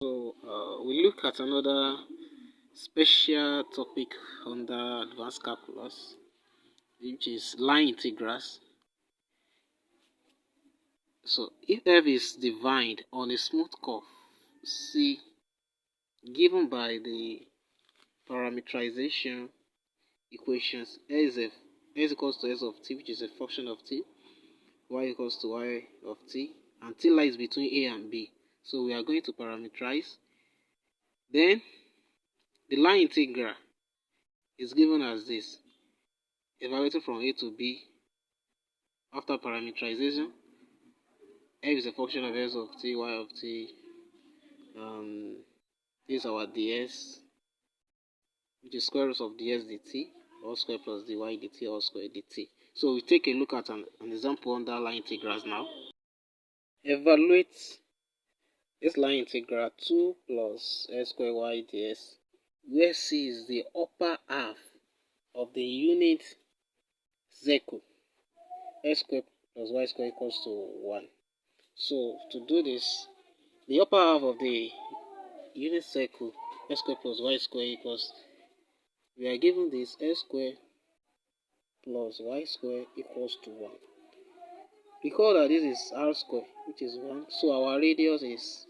So we look at another special topic under advanced calculus, which is line integrals. So if f is defined on a smooth curve C given by the parameterization equations s equals to s of t, which is a function of t, y equals to y of t, and t lies between a and b. So we are going to parameterize. Then the line integral is given as this, evaluated from a to b after parameterization. F is a function of s of t, y of t. This is our ds, which is square root of ds dt, all square plus dy dt, all square dt. So we take a look at an example under line integrals now. Evaluate this line integral 2 plus s square y ds, where c is the upper half of the unit circle. S square plus y square equals to 1. So to do this, the upper half of the unit circle, s square plus y square equals, we are given this s square plus y square equals to 1. Recall that this is r square, which is 1, so our radius is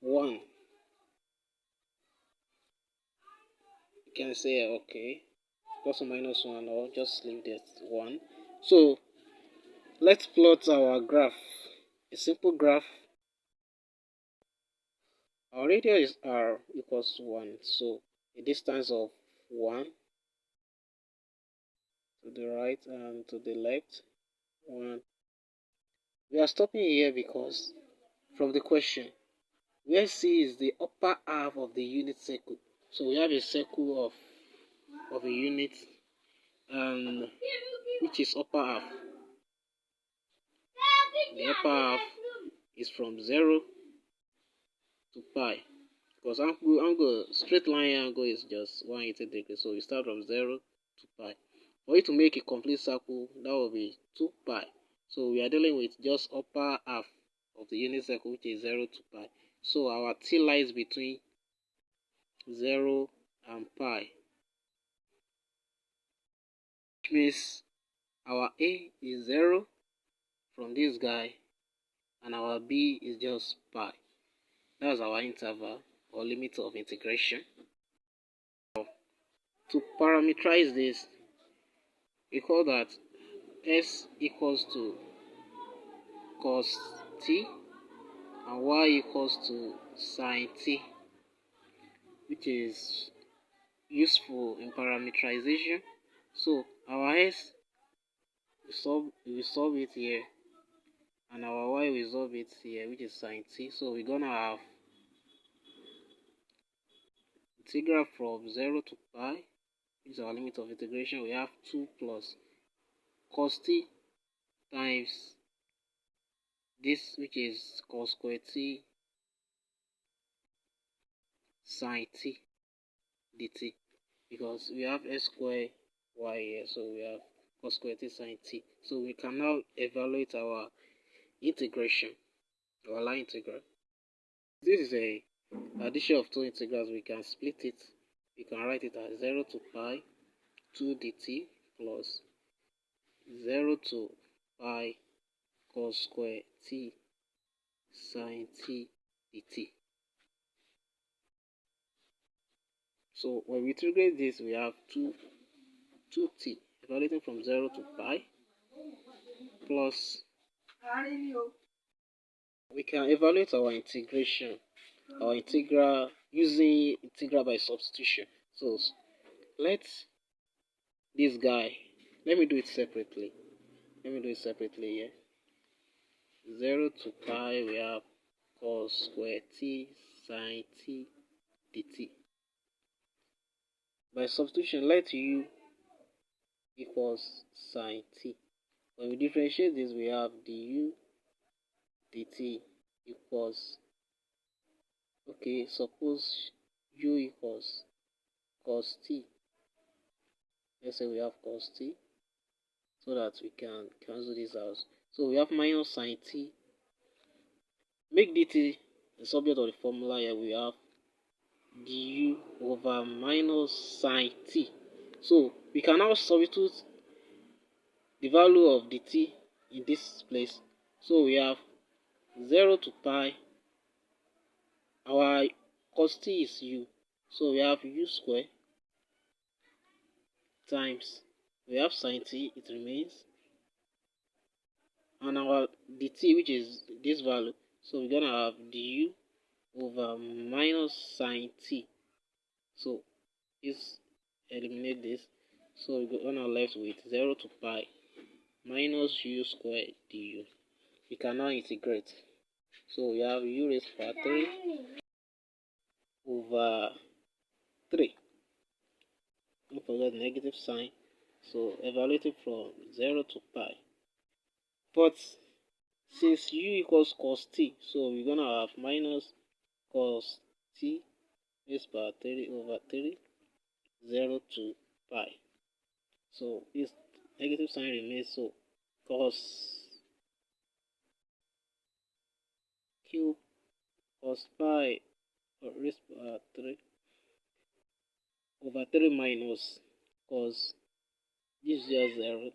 1. You can say, okay, plus or minus 1, or just leave that 1. So let's plot our graph, a simple graph. Our radius is r equals to 1, so a distance of 1 to the right and to the left, 1. We are stopping here because from the question, where C is the upper half of the unit circle. So we have a circle of a unit, which is upper half. The upper half is from 0 to pi, because straight line angle is just 180 degrees. So we start from 0 to pi. For you to make a complete circle, that will be 2 pi. So we are dealing with just upper half of the unit circle, which is 0 to pi. So our t lies between 0 and pi, which means our a is 0 from this guy, and our b is just pi. That's our interval or limit of integration. To parameterize this, recall that s equals to cos t and y equals to sin t, which is useful in parameterization. So our s, we solve it here, and our y we solve it here, which is sin t. So we're gonna have integral from 0 to pi, which is our limit of integration. We have 2 plus cos t times this, which is cos square t sin t dt, because we have s square y here, so we have cos square t sin t. So we can now evaluate our integration, our line integral. This is a addition of two integrals. We can split it. We can write it as 0 to pi 2 dt plus 0 to pi cos square t sin t dt. So when we integrate this, we have 2t evaluating from 0 to pi plus, we can evaluate our integration, our integral, using integral by substitution. So let this guy, let me do it separately. Here. 0 to pi, we have cos square t sin t dt. By substitution, let u equals sin t. When we differentiate this, we have du dt equals, okay, suppose u equals cos t. Let's say we have cos t, so that we can cancel this out. So we have minus sin t. Make dt the subject of the formula here, we have du over minus sine t. So we can now substitute the value of the t in this place. So we have 0 to pi. Our cos t is u. So we have u square times, we have sine t, it remains, and our dt, which is this value. So we're gonna have du over minus sine t. So let's eliminate this. So we're gonna left with 0 to pi minus u squared du. We can now integrate. So we have u raised to power 3 over 3. Don't forget the negative sign. So evaluating from 0 to pi. But since u equals cos t, so we're gonna have minus cos t raised to power 3 over 3, 0 to pi. So this negative sign remains, so cos pi raised to power 3 over 3 minus cos, this is just 0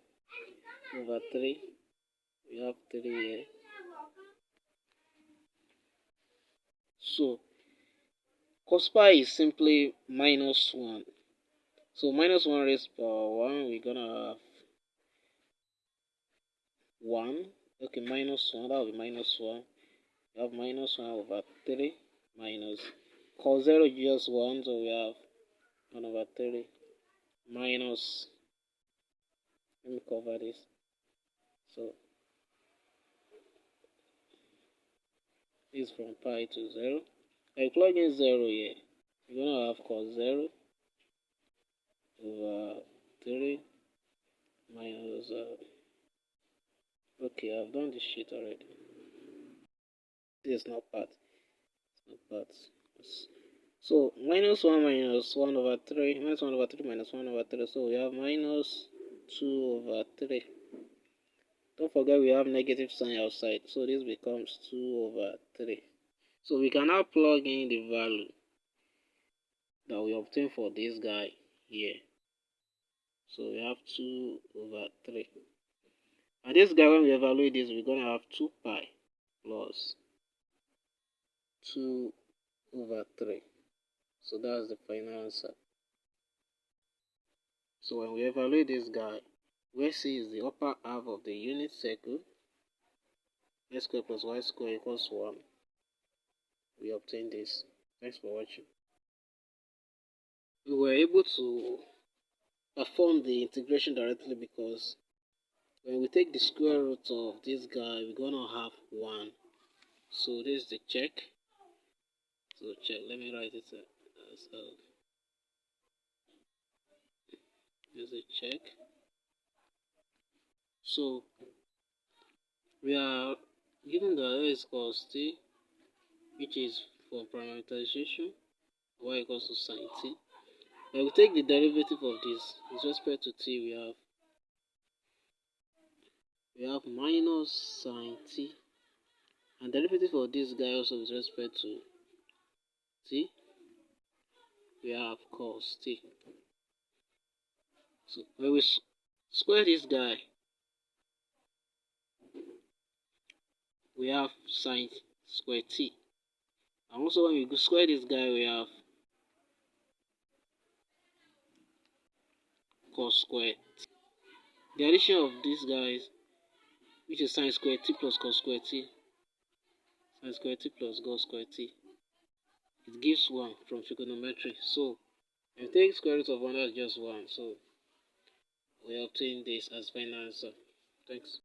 over 3. We have 3 here. So cos pi is simply minus 1. So minus 1 raised to power 1, we're gonna have 1. Okay, minus 1, that will be minus 1. We have minus 1 over 3 minus cos 0 is just 1, so we have 1 over 3 minus, let me cover this. So this is from pi to 0. I plug in 0 here. We're gonna have cos 0 over 3 minus okay, I've done this shit already. This is not part. It's not part. So minus 1 minus 1 over 3, minus 1 over 3 minus 1 over 3. So we have minus 2 over 3. Don't forget we have negative sign outside. So this becomes 2 over 3. So we can now plug in the value that we obtain for this guy here. So we have 2 over 3. And this guy, when we evaluate this, we're going to have 2 pi plus 2 over 3. So that's the final answer. So when we evaluate this guy, where C is the upper half of the unit circle, x square plus y square equals 1, we obtain this. Thanks for watching. We were able to perform the integration directly because when we take the square root of this guy, we're going to have 1. So this is the check. So check, let me write it as there's a check. So we are given that x is cos t, which is for parameterization, y equals to sine t. When we take the derivative of this with respect to t, we have minus sine t, and derivative of this guy also with respect to t, we have cos t. So when we square this guy, we have sine square t. And also when we square this guy, we have cos square t. The addition of these guys, which is sine square t plus cos square t, sine square t plus cos square t, it gives 1 from trigonometry. So if you take square root of 1, that's just 1. So we obtain this as final answer. Thanks.